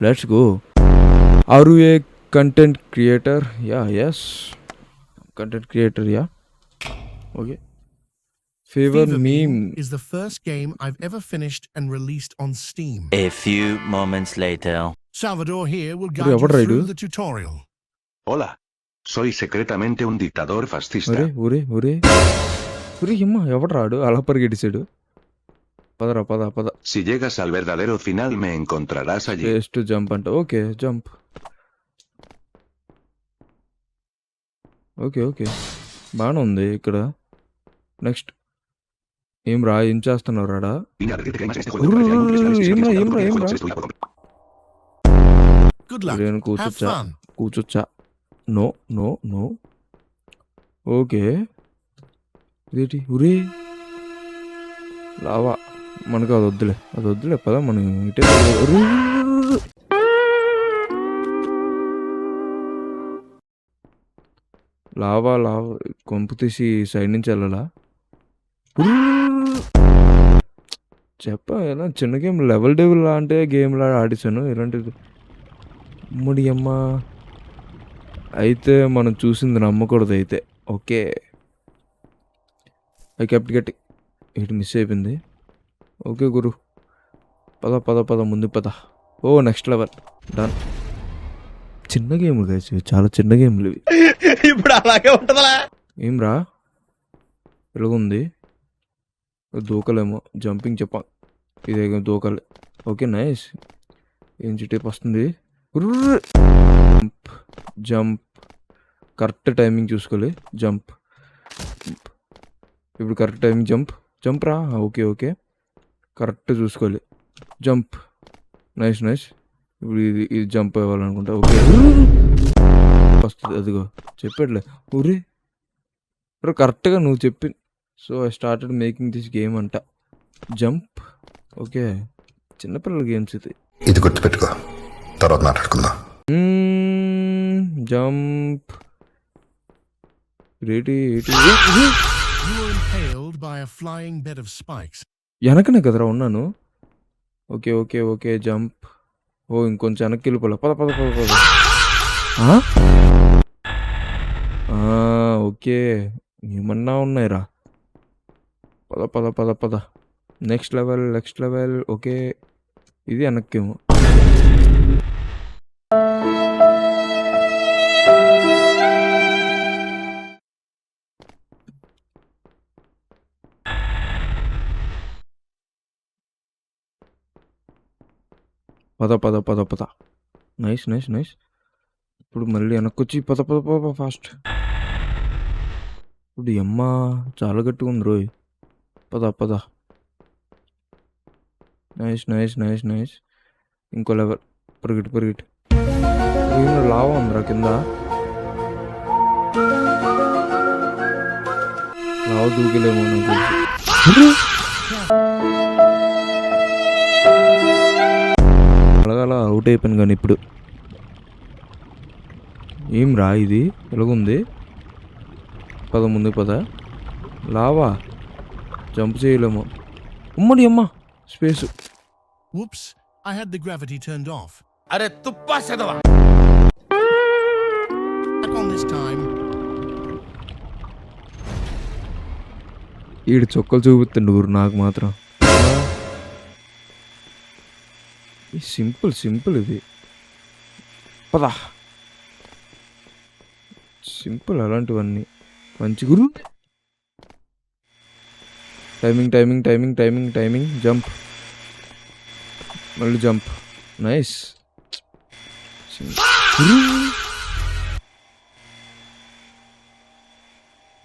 Let's go. Are you a content creator? Yes, content creator. Okay. Fever favour meme is the first game I've ever finished and released on Steam. A few moments later. Salvador here will Ore, guide you what do I through do? the tutorial. Hola. Soy secretamente un dictador fascista. ఒరే అమ్మ ఎవడు రాడు అలా పరిగెడిసాడు. పద. Si llegas al verdadero final me encontrarás allí. Face to jump అంట. Okay jump. Okay బాగానే ఉంది ఇక్కడ. నెక్స్ట్ ఏం చేస్తున్నావు రాడా? Vine a advertirte que hay más en este juego de batalla múltiples finales y si Imra, quieres Imra, jugar el juego, Imra. destruirla por completo. Good luck. నేను Have fun. కూర్చొచ్చా? No. Okay. ఇదేంటి? ఉరే lava. మనకు అది వద్దులే పద మనం ఇటే. Lava కొంపు తీసి side నుంచి వెళ్ళాలా? ఎలా చిన్న గేమ్ లెవెల్ డెవెల్ అంటే గేమ్లా ఆడిస్తాను ఇలాంటిది. ముడి అమ్మ అయితే మనం చూసింది నమ్మకూడదు అయితే. Okay I kept getting. ఇటు మిస్ అయిపోయింది. ఓకే గురు పద ముందు పద. ఓ నెక్స్ట్ లెవెల్ డన్. చిన్న గేమ్ గైస్, చాలా చిన్న గేమ్లు ఇవి. ఇప్పుడు అలాగే ఉంటుందా? ఏం రా ఎలాగుంది? దూకలేమో. జంపింగ్ చెప్పా ఇదే దూకాలి. Okay nice. ఏం చిటేపు వస్తుంది. జంప్ కరెక్ట్ టైమింగ్ చూసుకోవాలి. జంప్ ఇప్పుడు కరెక్ట్ టైమింగ్. జంప్ రా. ఓకే కరెక్ట్ చూసుకోవాలి. Jump nice. ఇప్పుడు ఇది జంప్ అవ్వాలనుకుంటా. ఓకే వస్తుంది. అదిగో చెప్పాడులే. ఊరే కరెక్ట్గా నువ్వు చెప్పి. So I started making this game అంట. జంప్. ఓకే చిన్నపిల్లల గేమ్స్ ఇది గుర్తుపెట్టుకో, తర్వాత మాట్లాడుకుందాం. Jump రేటి. You were impaled by a flying bed of spikes. వెనకనే కదరా ఉన్నాను. Okay jump. ఓ ఇంకొంచెం వెనక్కి వెళ్ళిపోలే. పద. ఓకే ఏమన్నా ఉన్నాయిరా. పద. Next level. ఓకే ఇది వెనక్కేమో. పద. నైస్. ఇప్పుడు మళ్ళీ వెనక్కొచ్చి పద ఫాస్ట్. ఇప్పుడు అమ్మ చాలా గట్టిగా ఉంది రోయ్. పద. నైస్. ఇంకో లెవెల్. పరిగెట్టు. లావా ఉందిరా కింద. లావా దూకిలేమో నాకు తెలిసి. అలా అవుట్ అయిపోయాను కానీ ఇప్పుడు ఏం రా ఇది ఎలాగుంది. పద ముందు పద. లావా జంప్ చేయలేము. ఉమ్మడి అమ్మ space. Whoops, I had the gravity turned off. అరే తుప్పా చదవా. Back on this time. ఈడు చొక్కలు చూపుతుండు ఊరు నాకు మాత్రం. సింపుల్ ఇది. పద. సింపుల్ అలాంటివన్నీ మంచి గురు. టైమింగ్. జంప్ మళ్ళీ జంప్. నైస్.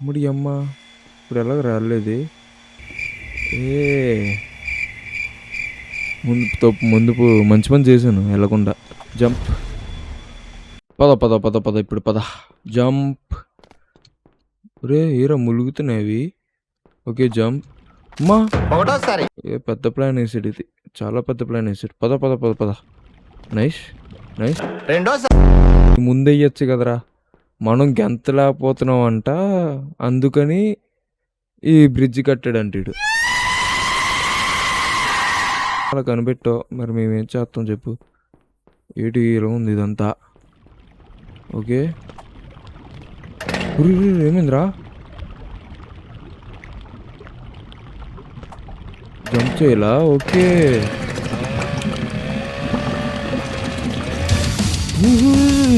ముడి అమ్మ ఇప్పుడు ఎలాగ రాలేదు. ముందు మంచి పని చేశాను వెళ్ళకుండా. జంప్. పద ఇప్పుడు పద. జంప్. రే హీరో ములుగుతున్నాయి. Okay jump. అమ్మా పెద్ద ప్లాన్ వేసాడు ఇది. చాలా పెద్ద ప్లాన్ వేసాడు. పద. నైస్. ముందు వేయచ్చు కదరా. మనం గెంతలేకపోతున్నాం అంట, అందుకని ఈ బ్రిడ్జ్ కట్టాడంట ఇడు. అలా కనిపెట్టో మరి మేమేం చేస్తాం చెప్పు. ఏటి ఇలా ఉంది ఇదంతా. ఓకే ఉరి, ఉరి, ఏమైందిరా? జంప్ చేయాలా? ఓకే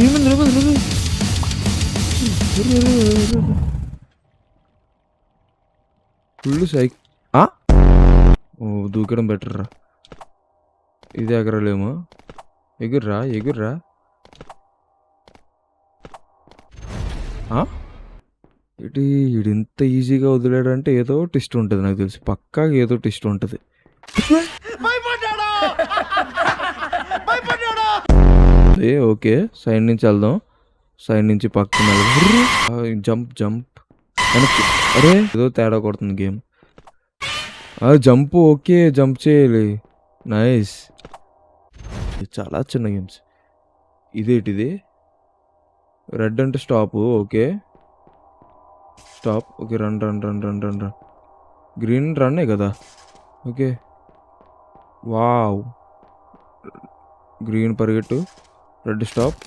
ఏమైంది? Full psych. ఓ దూకడం బెటర్ రా. ఇది ఎగరలేము. ఎగుర్రా ఎగుర్రా. ఇటు వీడు ఇంత ఈజీగా వదిలేడంటే ఏదో టెస్ట్ ఉంటుంది నాకు తెలిసి. పక్కాగా ఏదో టెస్ట్ ఉంటుంది. ఓకే సైడ్ నుంచి వెళ్దాం. సైడ్ నుంచి పక్కన జంప్ జంప్ వెనక్కి. అరే ఏదో తేడా కొడుతుంది గేమ్. జంప్ ఓకే జంప్ చేయాలి. నైస్. చాలా చిన్న గేమ్స్. ఇదేటిది? రెడ్ అంటే stop. Okay stop. Okay run run run run run run. Green రన్నే కదా. Okay wow. గ్రీన్ పరిగెట్టు. Red stop.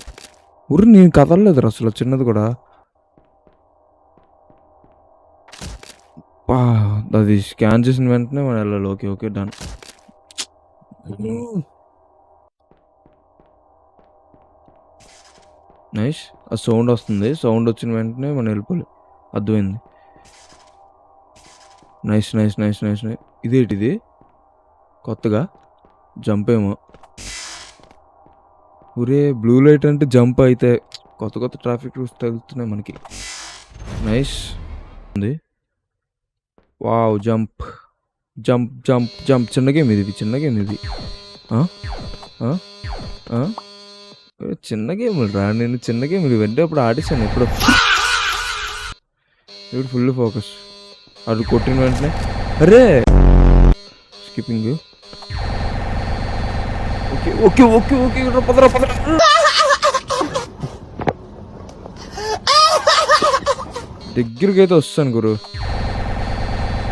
ఊరి నేను కదలలేదు అసలు చిన్నది కూడా. అది స్కాన్ చేసిన వెంటనే మనం వెళ్ళాలి. Okay okay done. నైస్. ఆ సౌండ్ వస్తుంది. సౌండ్ వచ్చిన వెంటనే మనం వెళ్ళిపోవాలి. అర్థమైంది. Nice nice nice nice nice. ఇదేటిది కొత్తగా? జంప్ ఏమో. ఊరే బ్లూ లైట్ అంటే జంప్ అయితే కొత్త కొత్త ట్రాఫిక్ రూల్స్ తగులుతున్నాయి మనకి. నైస్ ఉంది. Wow jump jump jump jump. చిన్న గేమ్ ఇది. చిన్న గేమ్ ఇది. చిన్న గేములు రా. నేను చిన్న గేములు ఇవన్నీ అప్పుడు ఆడేసాను ఎప్పుడు. ఇప్పుడు ఫుల్ ఫోకస్. అది కొట్టిన వెంటనే అరే skipping. Okay okay okay okay పదరా పదరా. దగ్గరికి అయితే వస్తాను గురు.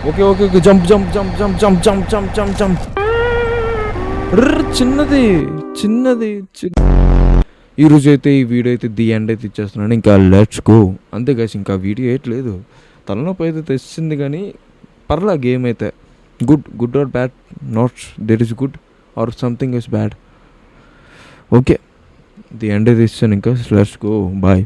Okay okay okay jump jump jump jump jump jump jump jump jump. చిన్నది చిన్నది. ఈరోజు అయితే ఈ వీడియో అయితే ది ఎండ్ అయితే ఇచ్చేస్తున్నాను. ఇంకా లెట్స్ గో అంతే గైస్. ఇంకా వీడియో వేయట్లేదు. తలనొప్పి అయితే తెచ్చింది కానీ పర్లా. గేమ్ అయితే good or bad. Not there is good or something is bad. Okay the end అయితే ఇచ్చాను. ఇంకా లెట్స్ గో బాయ్.